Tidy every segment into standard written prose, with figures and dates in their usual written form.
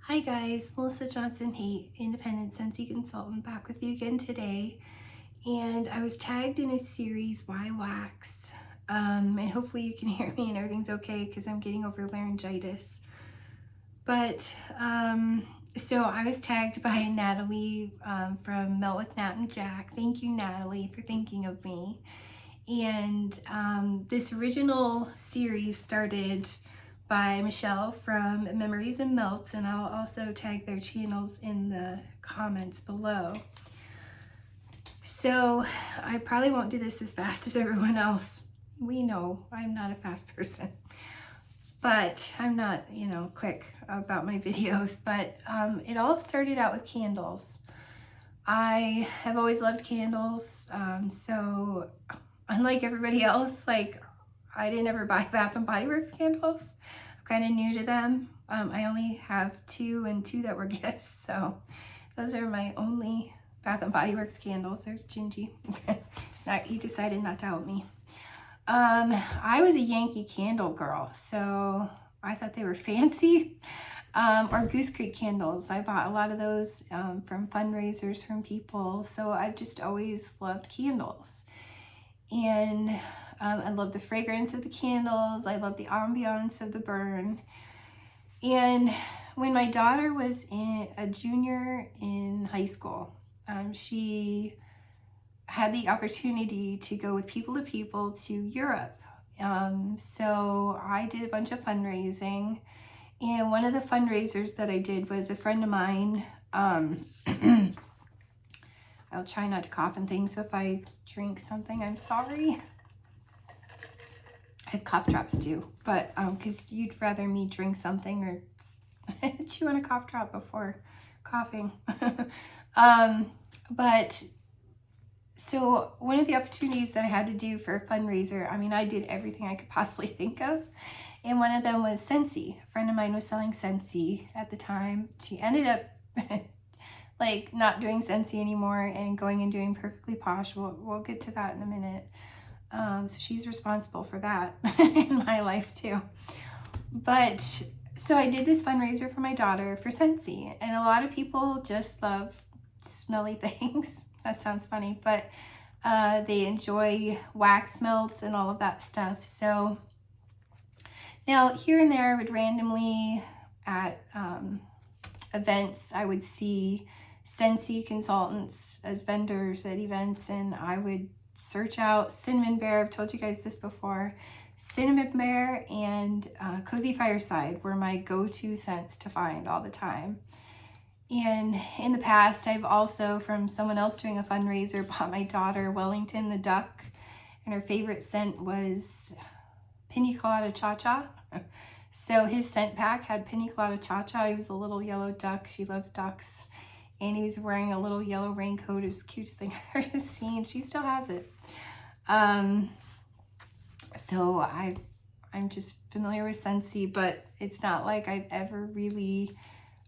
Hi guys, Melissa Johnson Haight, independent Scentsy consultant, back with you again today. And I was tagged in a series, Why Wax? And hopefully you can hear me and everything's okay because I'm getting over laryngitis. But so I was tagged by Natalie from Melt with Nat and Jack. Thank you, Natalie, for thinking of me. And this original series started by Michelle from Memories and Melts, and I'll also tag their channels in the comments below. So I probably won't do this as fast as everyone else. We know I'm not a fast person, but I'm not, quick about my videos. But it all started out with candles. I have always loved candles, so unlike everybody else, I didn't ever buy Bath and Body Works candles. I'm kind of new to them. I only have two and two that were gifts, so those are my only Bath and Body Works candles. There's Gingy. He decided not to help me. I was a Yankee Candle girl, so I thought they were fancy. Or Goose Creek candles. I bought a lot of those from fundraisers from people, so I've just always loved candles. And I love the fragrance of the candles. I love the ambiance of the burn. And when my daughter was a junior in high school, she had the opportunity to go with People to People to Europe. So I did a bunch of fundraising. And one of the fundraisers that I did was a friend of mine. I'll try not to cough and things, so if I drink something, I'm sorry. I have cough drops too, but because you'd rather me drink something or chew on a cough drop before coughing. But so one of the opportunities that I had to do for a fundraiser, I did everything I could possibly think of. And one of them was Scentsy. A friend of mine was selling Scentsy at the time. She ended up not doing Scentsy anymore and going and doing Perfectly Posh. We'll get to that in a minute. So she's responsible for that in my life too. But so I did this fundraiser for my daughter for Scentsy, and a lot of people just love smelly things. That sounds funny, but they enjoy wax melts and all of that stuff. So now here and there I would randomly at events, I would see Scentsy consultants as vendors at events, and I would search out Cinnamon Bear. I've told you guys this before. Cinnamon Bear and Cozy Fireside were my go-to scents to find all the time. And in the past, I've also, from someone else doing a fundraiser, bought my daughter Wellington the Duck, and her favorite scent was Pina Colada Cha-Cha. So his scent pack had Pina Colada Cha-Cha. He was a little yellow duck. She loves ducks. And he was wearing a little yellow raincoat. It was the cutest thing I've ever seen. She still has it. So I'm just familiar with Scentsy, but it's not like I've ever really...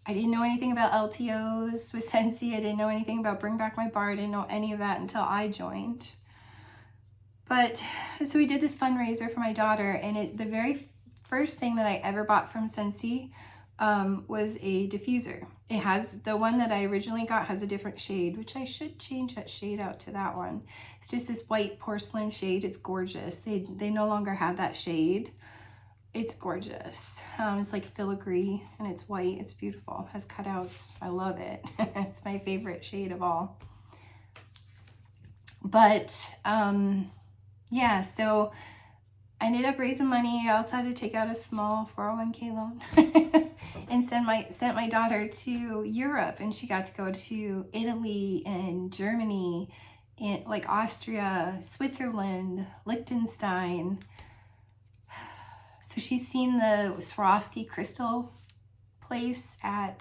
I didn't know anything about LTOs with Scentsy. I didn't know anything about Bring Back My Bar. I didn't know any of that until I joined. But so we did this fundraiser for my daughter, and the very first thing that I ever bought from Scentsy was a diffuser. It has, the one that I originally got has a different shade, which I should change that shade out to that one. It's just this white porcelain shade. It's gorgeous. They no longer have that shade. It's gorgeous. It's like filigree and it's white. It's beautiful. It has cutouts. I love it. It's my favorite shade of all. But yeah, so I ended up raising money. I also had to take out a small 401k loan and sent my daughter to Europe, and she got to go to Italy and Germany, and Austria, Switzerland, Liechtenstein. So she's seen the Swarovski crystal place in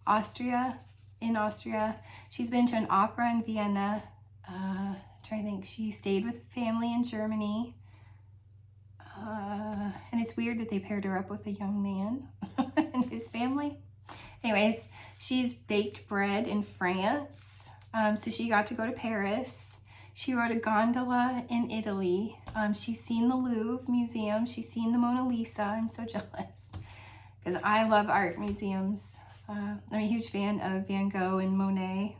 Austria. She's been to an opera in Vienna. Trying to think, she stayed with family in Germany. And it's weird that they paired her up with a young man and his family. Anyways, she's baked bread in France. So she got to go to Paris. She rode a gondola in Italy. She's seen the Louvre Museum. She's seen the Mona Lisa. I'm so jealous. because I love art museums. I'm a huge fan of Van Gogh and Monet.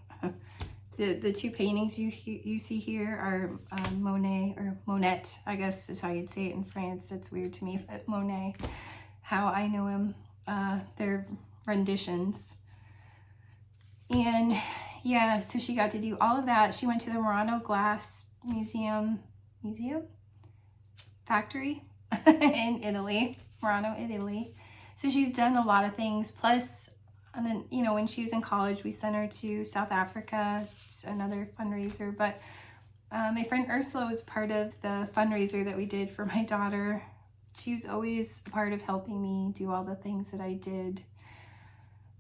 The two paintings you see here are Monet, or Monet, I guess is how you'd say it in France. It's weird to me, but Monet, how I know him. They're renditions. And yeah, so she got to do all of that. She went to the Murano Glass Museum Factory in Italy, Murano, Italy. So she's done a lot of things. Plus, and then, you know, when she was in college, we sent her to South Africa. It's another fundraiser. But my friend Ursula was part of the fundraiser that we did for my daughter. She was always a part of helping me do all the things that I did.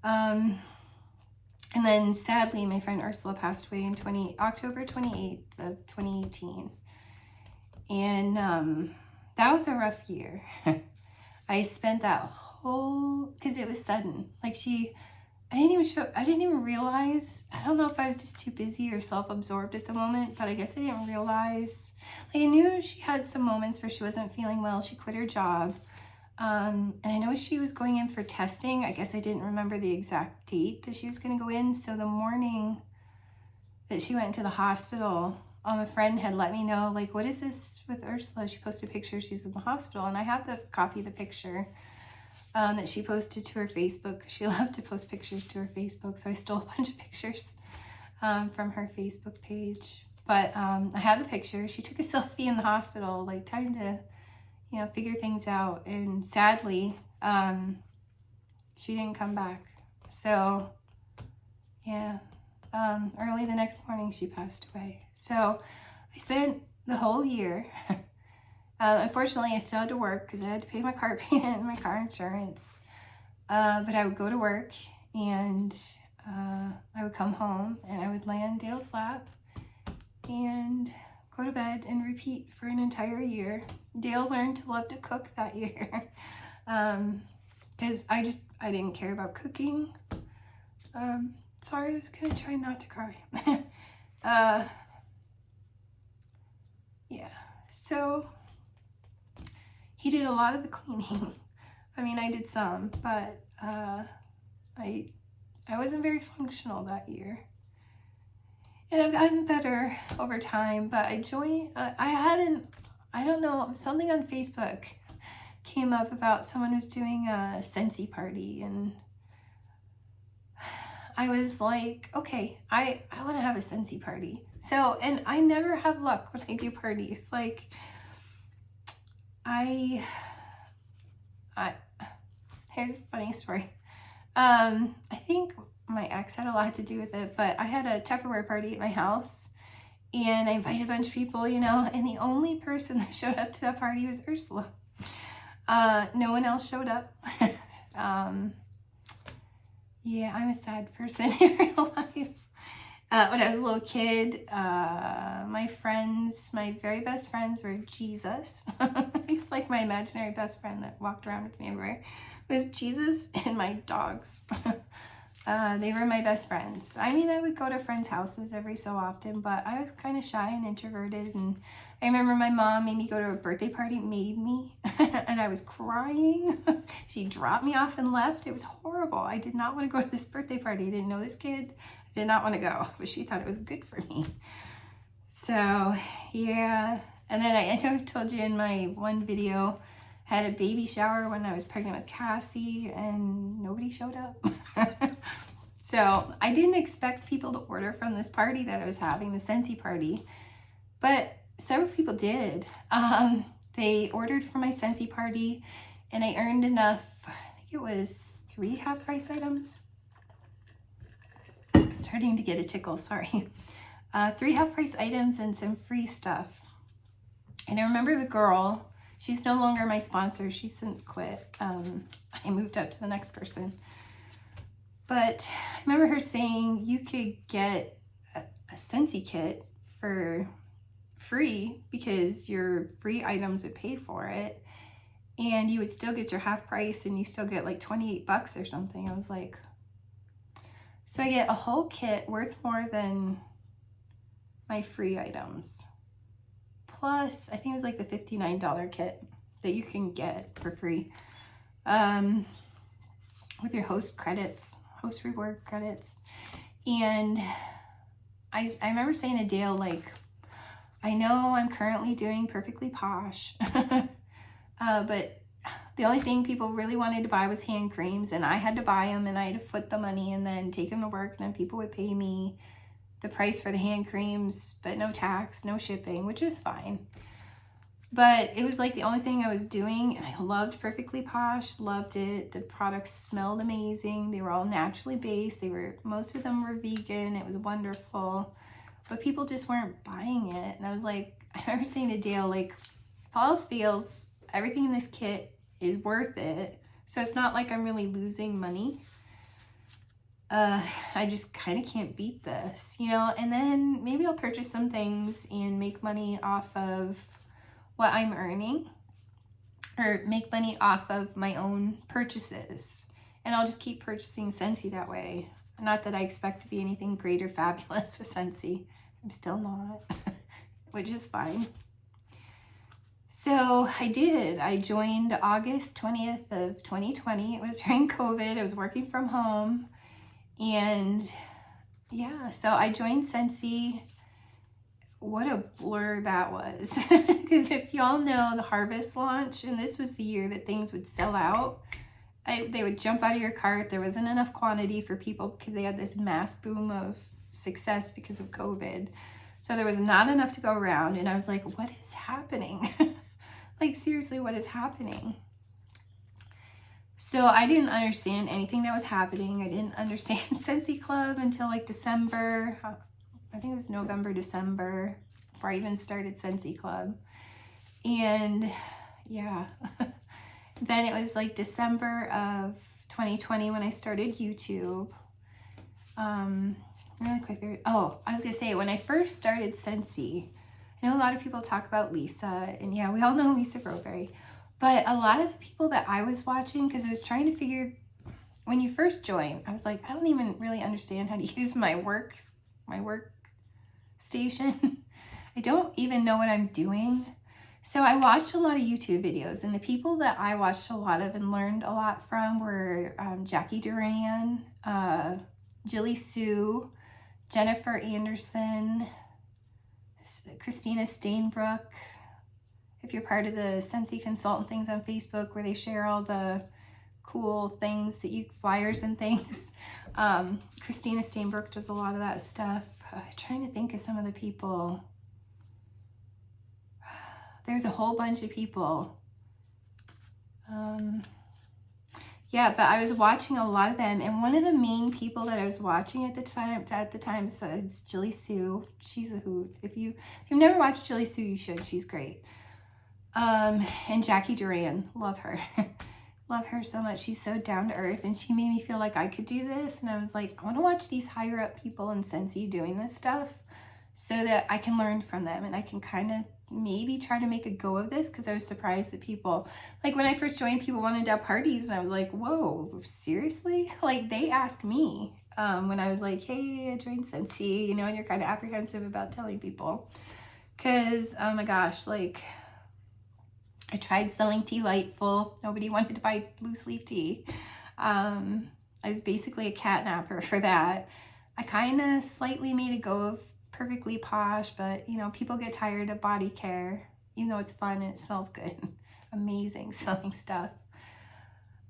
And then sadly, my friend Ursula passed away in October 28th of 2018. And that was a rough year. I spent that whole, because it was sudden. Like I didn't even realize, I don't know if I was just too busy or self-absorbed at the moment, but I guess I didn't realize. Like, I knew she had some moments where she wasn't feeling well. She quit her job. And I know she was going in for testing. I guess I didn't remember the exact date that she was going to go in. So the morning that she went to the hospital, a friend had let me know, like, what is this with Ursula? She posted a picture. She's in the hospital. And I have the copy of the picture that she posted to her Facebook. She loved to post pictures to her Facebook. So I stole a bunch of pictures from her Facebook page. But I had the picture. She took a selfie in the hospital, like trying to, you know, figure things out. And sadly, she didn't come back. So yeah, early the next morning she passed away. So I spent the whole year, unfortunately I still had to work because I had to pay my car payment and my car insurance. But I would go to work and I would come home and I would lay on Dale's lap and go to bed and repeat for an entire year. Dale learned to love to cook that year because I didn't care about cooking. Sorry, I was gonna try not to cry. Yeah, so he did a lot of the cleaning. I mean, I did some, but I wasn't very functional that year. And I've gotten better over time, but I don't know, something on Facebook came up about someone who's doing a Scentsy Party, and I was like, okay, I want to have a Scentsy Party. So, and I never have luck when I do parties. Like, here's a funny story. I think my ex had a lot to do with it, but I had a Tupperware party at my house and I invited a bunch of people, you know, and the only person that showed up to that party was Ursula. No one else showed up. Yeah, I'm a sad person in real life. When I was a little kid, my very best friends were Jesus. He's like my imaginary best friend that walked around with me everywhere. It was Jesus and my dogs. They were my best friends. I mean, I would go to friends' houses every so often, but I was kind of shy and introverted. And I remember my mom made me go to a birthday party, and I was crying. She dropped me off and left. It was horrible. I did not want to go to this birthday party. I didn't know this kid. I did not want to go, but she thought it was good for me. So yeah. And then I know I've told you in my one video, I had a baby shower when I was pregnant with Cassie and nobody showed up. So I didn't expect people to order from this party that I was having, the Scentsy Party, but several people did. They ordered for my Scentsy Party and I earned enough, I think it was 3 half-price items. Starting to get a tickle, sorry. 3 half-price items and some free stuff. And I remember the girl, she's no longer my sponsor. She's since quit. I moved up to the next person. But I remember her saying you could get a Scentsy Kit for free because your free items would pay for it. And you would still get your half price and you still get like 28 bucks or something. I was like, so I get a whole kit worth more than my free items. Plus, I think it was like the $59 kit that you can get for free. with your host credits, host reward credits. And I remember saying to Dale, like, I know I'm currently doing Perfectly Posh, but the only thing people really wanted to buy was hand creams, and I had to buy them, and I had to foot the money and then take them to work, and then people would pay me the price for the hand creams, but no tax, no shipping, which is fine. But it was like the only thing I was doing, and I loved Perfectly Posh, loved it. The products smelled amazing. They were all naturally based. Most of them were vegan. It was wonderful, but people just weren't buying it. And I was like, I remember saying to Dale, like, if all else fails, everything in this kit is worth it. So it's not like I'm really losing money. I just kind of can't beat this, you know, and then maybe I'll purchase some things and make money off of what I'm earning, or make money off of my own purchases, and I'll just keep purchasing Scentsy that way. Not that I expect to be anything great or fabulous with Scentsy. I'm still not, which is fine. So I joined August 20th of 2020. It was during COVID. I was working from home, and yeah, so I joined Scentsy. What a blur that was. Because if y'all know the Harvest launch, and this was the year that things would sell out, they would jump out of your cart. There wasn't enough quantity for people because they had this mass boom of success because of COVID. So there was not enough to go around, and I was like, what is happening? Like, seriously, what is happening? So I didn't understand anything that was happening. I didn't understand Scentsy Club until like December. I think it was November, December, before I even started Scentsy Club. And yeah, then it was like December of 2020 when I started YouTube. Really quick, I was gonna say, when I first started Scentsy, I know a lot of people talk about Lisa, and yeah, we all know Lisa Groberry, but a lot of the people that I was watching, because I was trying to figure, when you first join, I was like, I don't even really understand how to use my work station. I don't even know what I'm doing. So I watched a lot of YouTube videos, and the people that I watched a lot of and learned a lot from were Jackie Duran, Jilly Sue, Jennifer Anderson, Christina Stainbrook. If you're part of the Scentsy consultant things on Facebook where they share all the cool things that flyers and things, Christina Stainbrook does a lot of that stuff. Trying to think of some of the people. There's a whole bunch of people. Yeah, but I was watching a lot of them, and one of the main people that I was watching at the time is Jilly Sue. She's a hoot. If you've never watched Jilly Sue, you should. She's great. And Jackie Duran, love her. Love her so much. She's so down to earth, and she made me feel like I could do this. And I was like, I want to watch these higher up people in Scentsy doing this stuff so that I can learn from them, and I can kind of maybe try to make a go of this, because I was surprised that people, like when I first joined, people wanted to have parties, and I was like, whoa, seriously? Like, they asked me when I was like, hey, I joined Scentsy, you know, and you're kind of apprehensive about telling people, because oh my gosh, like, I tried selling Tea Lightful. Nobody wanted to buy loose leaf tea. I was basically a catnapper for that. I kind of slightly made a go of Perfectly Posh, but you know, people get tired of body care, even though it's fun and it smells good. Amazing selling stuff.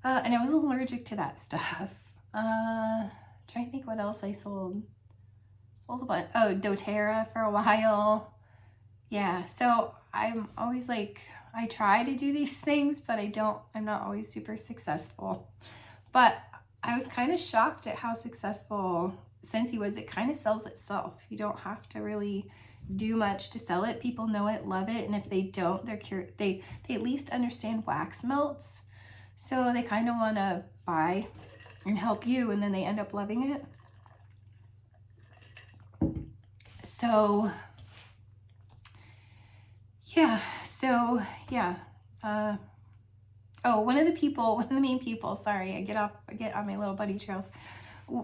And I was allergic to that stuff. Trying to think what else I sold. Sold a bunch. Oh, doTERRA for a while. Yeah, so I'm always like, I try to do these things, but I'm not always super successful. But I was kind of shocked at how successful Scentsy was. It kind of sells itself. You don't have to really do much to sell it. People know it, love it, and if they don't, they at least understand wax melts. So they kind of want to buy and help you, and then they end up loving it. So yeah. One of the main people, sorry, I get on my little bunny trails,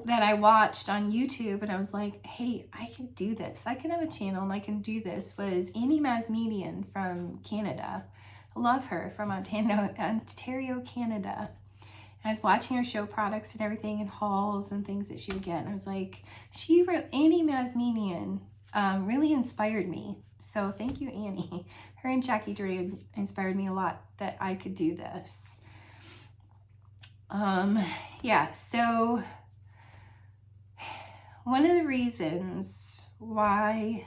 that I watched on YouTube, and I was like, hey, I can do this. I can have a channel and I can do this, was Masinian from Canada. I love her, from Ontario, Canada. I was watching her show products and everything and hauls and things that she would get. And I was like, Annie Masinian really inspired me. So thank you, Annie. Her and Jackie Duran inspired me a lot that I could do this. Yeah, so one of the reasons why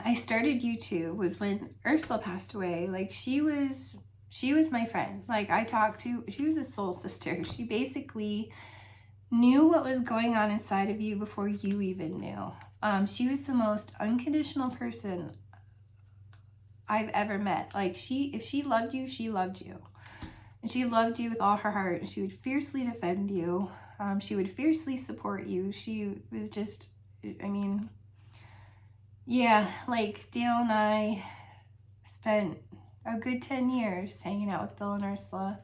I started YouTube was when Ursula passed away. Like, she was my friend. Like, she was a soul sister. She basically knew what was going on inside of you before you even knew. She was the most unconditional person I've ever met. Like, if she loved you, she loved you. And she loved you with all her heart. She would fiercely defend you. She would fiercely support you. She was just, I mean, yeah, like Dale and I spent a good 10 years hanging out with Bill and Ursula.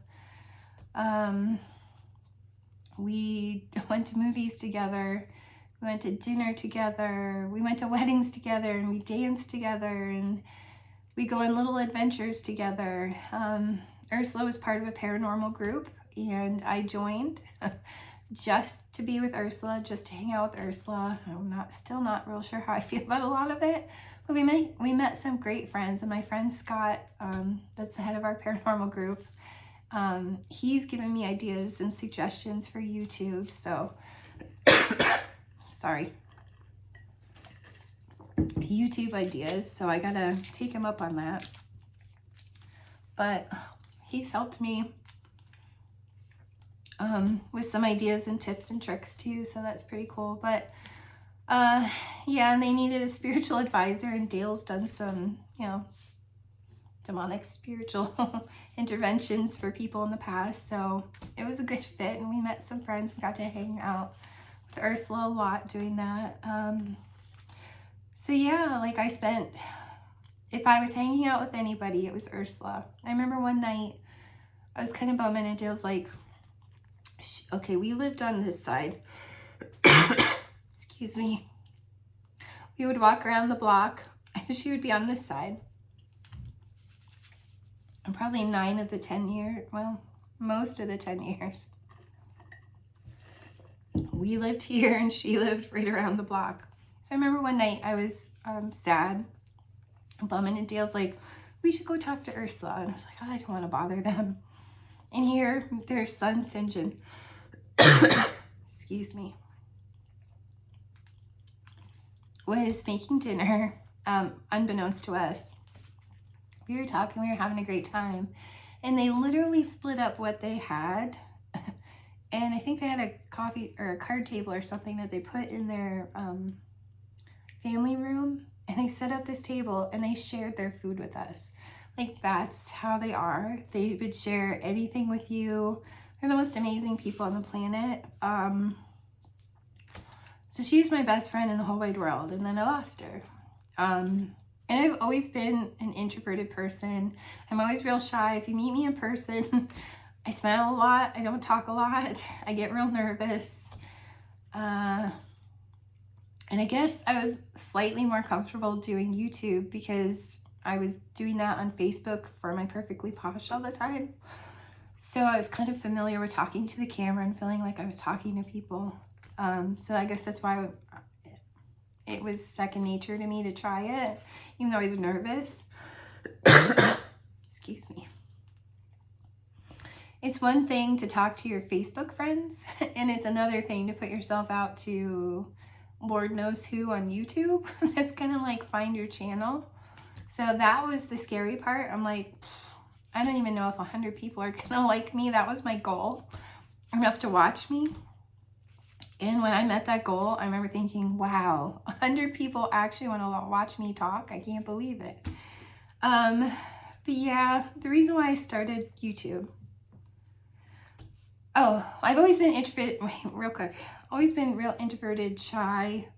We went to movies together. We went to dinner together. We went to weddings together, and we danced together, and we go on little adventures together. Ursula was part of a paranormal group, and I joined just to be with Ursula, just to hang out with Ursula. I'm still not real sure how I feel about a lot of it, but we met some great friends, and my friend Scott, that's the head of our paranormal group, he's given me ideas and suggestions for YouTube. So sorry, YouTube ideas, so I gotta take him up on that. But he's helped me with some ideas and tips and tricks too, so that's pretty cool. But yeah, and they needed a spiritual advisor, and Dale's done some, demonic spiritual interventions for people in the past, so it was a good fit, and we met some friends. We got to hang out with Ursula a lot doing that. So yeah, like, if I was hanging out with anybody, it was Ursula. I remember one night I was kind of bumming, and Dale's like, okay, we lived on this side. Excuse me. We would walk around the block, and she would be on this side. And probably 9 of the 10 years, well, most of the 10 years, we lived here, and she lived right around the block. So I remember one night I was sad, bumming, and Dale's like, we should go talk to Ursula. And I was like, oh, I don't want to bother them. And here, their son, St. John, excuse me, was making dinner, unbeknownst to us. We were talking, we were having a great time, and they literally split up what they had. And I think they had a coffee or a card table or something that they put in their family room, and they set up this table, and they shared their food with us. Like, that's how they are. They would share anything with you. They're the most amazing people on the planet. So she's my best friend in the whole wide world, and then I lost her. And I've always been an introverted person. I'm always real shy. If you meet me in person, I smile a lot. I don't talk a lot. I get real nervous. And I guess I was slightly more comfortable doing YouTube because I was doing that on Facebook for my Perfectly Posh all the time. So I was kind of familiar with talking to the camera and feeling like I was talking to people. So I guess that's why it was second nature to me to try it, even though I was nervous. Excuse me. It's one thing to talk to your Facebook friends, and it's another thing to put yourself out to Lord knows who on YouTube. That's kind of like find your channel. So that was the scary part. I'm like, I don't even know if 100 people are gonna like me. That was my goal, enough to watch me. And when I met that goal, I remember thinking, wow, 100 people actually want to watch me talk. I can't believe it. But yeah, the reason why I started YouTube. Oh, I've always been introverted. Wait, real quick. Always been real introverted, shy.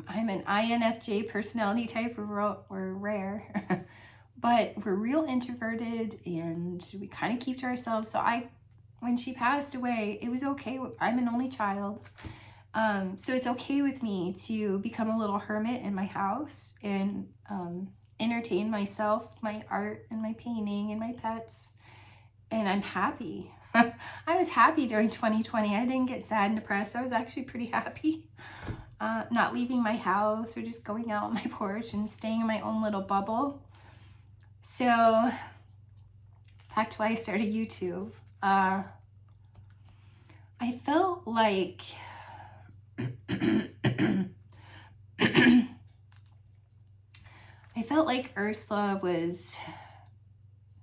I'm an INFJ personality type. We're rare, but we're real introverted, and we kind of keep to ourselves. So when she passed away, it was okay. I'm an only child. So it's okay with me to become a little hermit in my house and entertain myself, my art and my painting and my pets. and I'm happy. I was happy during 2020. I didn't get sad and depressed. I was actually pretty happy. Not leaving my house or just going out on my porch and staying in my own little bubble. So that's why I started YouTube. I felt like Ursula was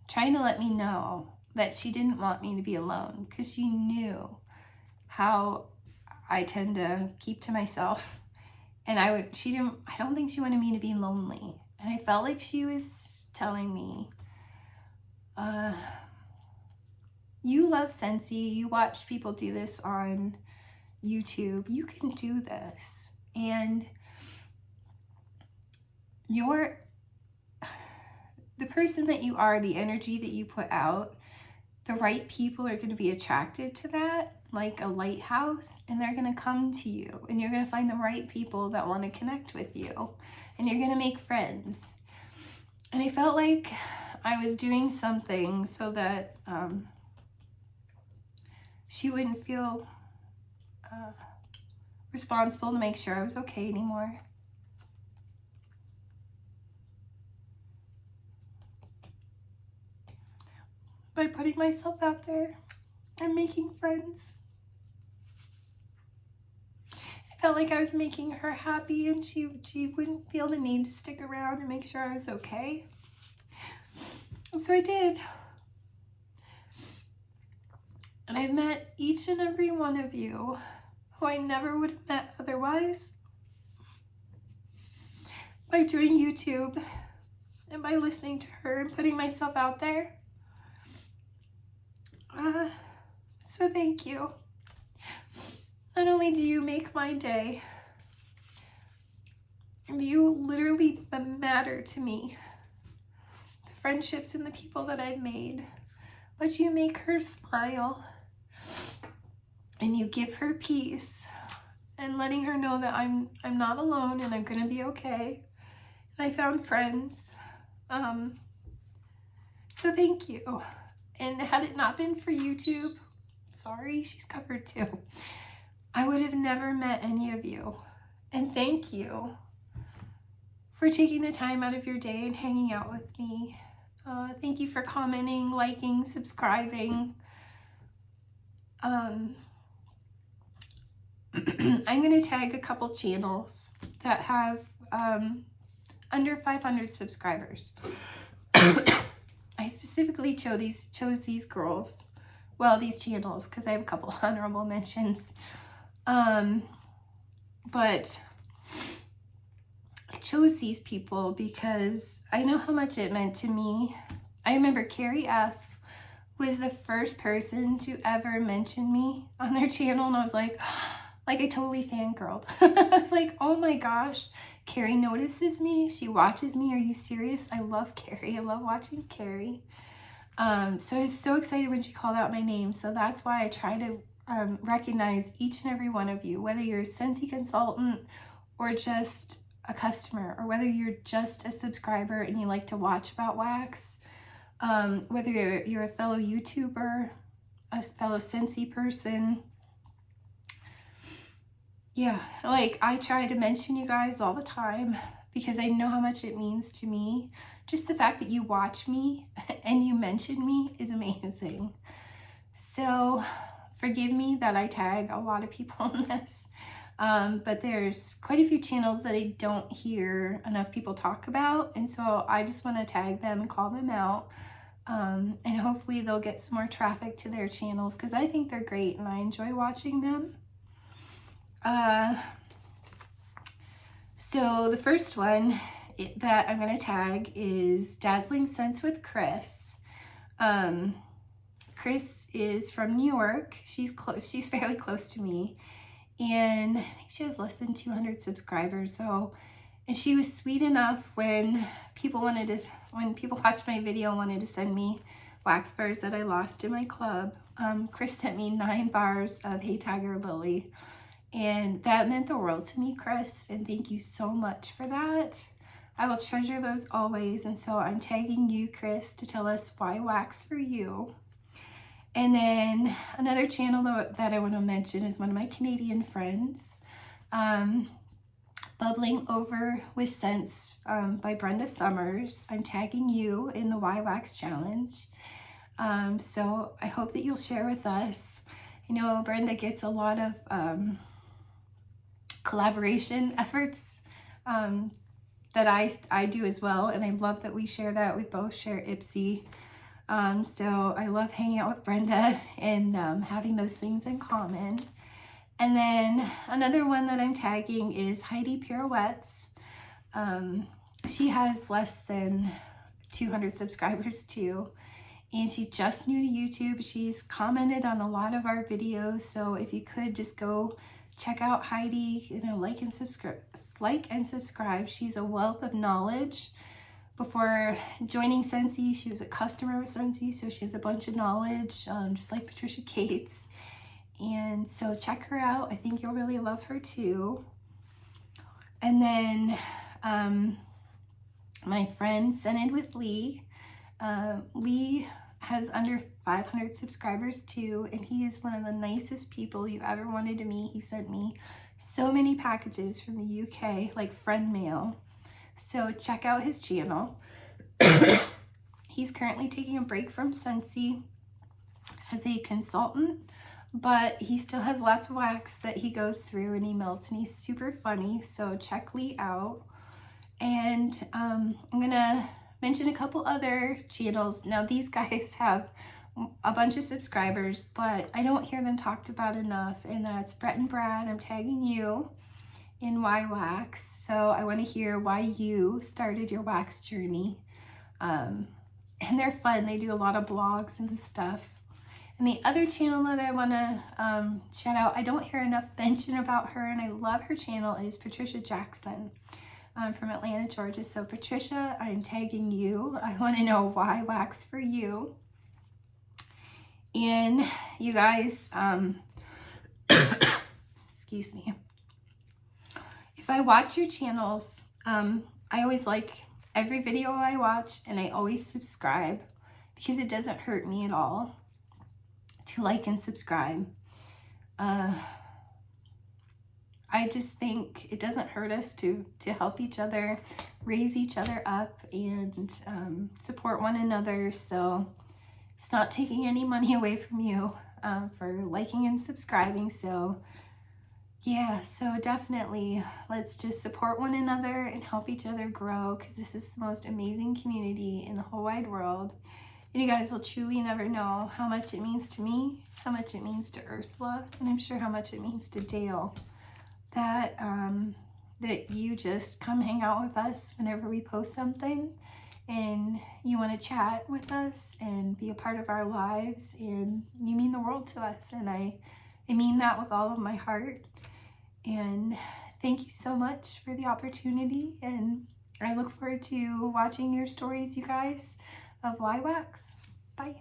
trying to let me know that she didn't want me to be alone, because she knew how I tend to keep to myself, and I don't think she wanted me to be lonely. And I felt like she was telling me, you love Scentsy, you watch people do this on YouTube, you can do this, and the person that you are, the energy that you put out, the right people are going to be attracted to that, like a lighthouse, and they're going to come to you, and you're going to find the right people that want to connect with you, and you're going to make friends. And I felt like I was doing something so that she wouldn't feel responsible to make sure I was okay anymore. By putting myself out there and making friends. I felt like I was making her happy, and she wouldn't feel the need to stick around and make sure I was okay. And so I did. And I met each and every one of you who I never would have met otherwise by doing YouTube and by listening to her and putting myself out there. So thank you. Not only do you make my day, you literally matter to me. The friendships and the people that I've made, but you make her smile, and you give her peace, and letting her know that I'm not alone and I'm gonna be okay. And I found friends. So thank you. And had it not been for YouTube, sorry, she's covered too, I would have never met any of you. And thank you for taking the time out of your day and hanging out with me. Thank you for commenting, liking, subscribing. I'm going to tag a couple channels that have under 500 subscribers. I specifically chose these girls, well, these channels, because I have a couple honorable mentions. But I chose these people because I know how much it meant to me. I remember Carrie F was the first person to ever mention me on their channel, and I was like I totally fangirled. I was like, oh my gosh, Carrie notices me, she watches me, are you serious? I love Carrie, I love watching Carrie. So I was so excited when she called out my name. So that's why I try to recognize each and every one of you, whether you're a Scentsy consultant or just a customer, or whether you're just a subscriber and you like to watch about wax, whether you're a fellow YouTuber, a fellow Scentsy person. Yeah, like I try to mention you guys all the time because I know how much it means to me. Just the fact that you watch me and you mention me is amazing. So forgive me that I tag a lot of people in this, but there's quite a few channels that I don't hear enough people talk about, and so I just want to tag them and call them out, and hopefully they'll get some more traffic to their channels because I think they're great and I enjoy watching them. So the first one that I'm going to tag is Dazzling Sense with Chris. Chris is from New York. She's fairly close to me, and I think she has less than 200 subscribers. So, and she was sweet enough when people watched my video and wanted to send me wax bars that I lost in my club. Chris sent me 9 bars of Hey Tiger Lily, and that meant the world to me, Chris, and thank you so much for that. I will treasure those always, and so I'm tagging you, Chris, to tell us why wax for you. And then another channel that I want to mention is one of my Canadian friends, Bubbling Over with Scents by Brenda Summers. I'm tagging you in the Y-Wax Challenge. So I hope that you'll share with us. I know Brenda gets a lot of collaboration efforts that I do as well, and I love that we share that. We both share Ipsy. So I love hanging out with Brenda and having those things in common. And then another one that I'm tagging is Heidipirouettes. She has less than 200 subscribers too, and she's just new to YouTube. She's commented on a lot of our videos, so if you could just go check out Heidi, you know, like and subscribe. She's a wealth of knowledge. Before joining Scentsy, she was a customer with Scentsy, so she has a bunch of knowledge, just like Patricia Cates. And so check her out. I think you'll really love her too. And then my friend Scented with Lee. Lee has under 500 subscribers too, and he is one of the nicest people you ever wanted to meet. He sent me so many packages from the UK, like friend mail. So check out his channel. He's currently taking a break from Scentsy as a consultant, but he still has lots of wax that he goes through and he melts, and he's super funny. So check Lee out. And I'm gonna mention a couple other channels. Now these guys have a bunch of subscribers, but I don't hear them talked about enough, and that's Brett and Brad. I'm tagging you in Y-Wax, so I want to hear why you started your wax journey. And they're fun. They do a lot of blogs and stuff. And the other channel that I want to shout out, I don't hear enough mention about her, and I love her channel, is Patricia Jackson from Atlanta, Georgia. So Patricia, I'm tagging you. I want to know why wax for you. And you guys, excuse me. If I watch your channels, I always like every video I watch, and I always subscribe because it doesn't hurt me at all to like and subscribe. I just think it doesn't hurt us to help each other, raise each other up, and support one another. So it's not taking any money away from you for liking and subscribing. So yeah, so definitely let's just support one another and help each other grow, because this is the most amazing community in the whole wide world. And you guys will truly never know how much it means to me, how much it means to Ursula, and I'm sure how much it means to Dale, that that you just come hang out with us whenever we post something, and you want to chat with us and be a part of our lives, and you mean the world to us, and I mean that with all of my heart. And thank you so much for the opportunity, and I look forward to watching your stories, you guys, of Y-Wax. Bye.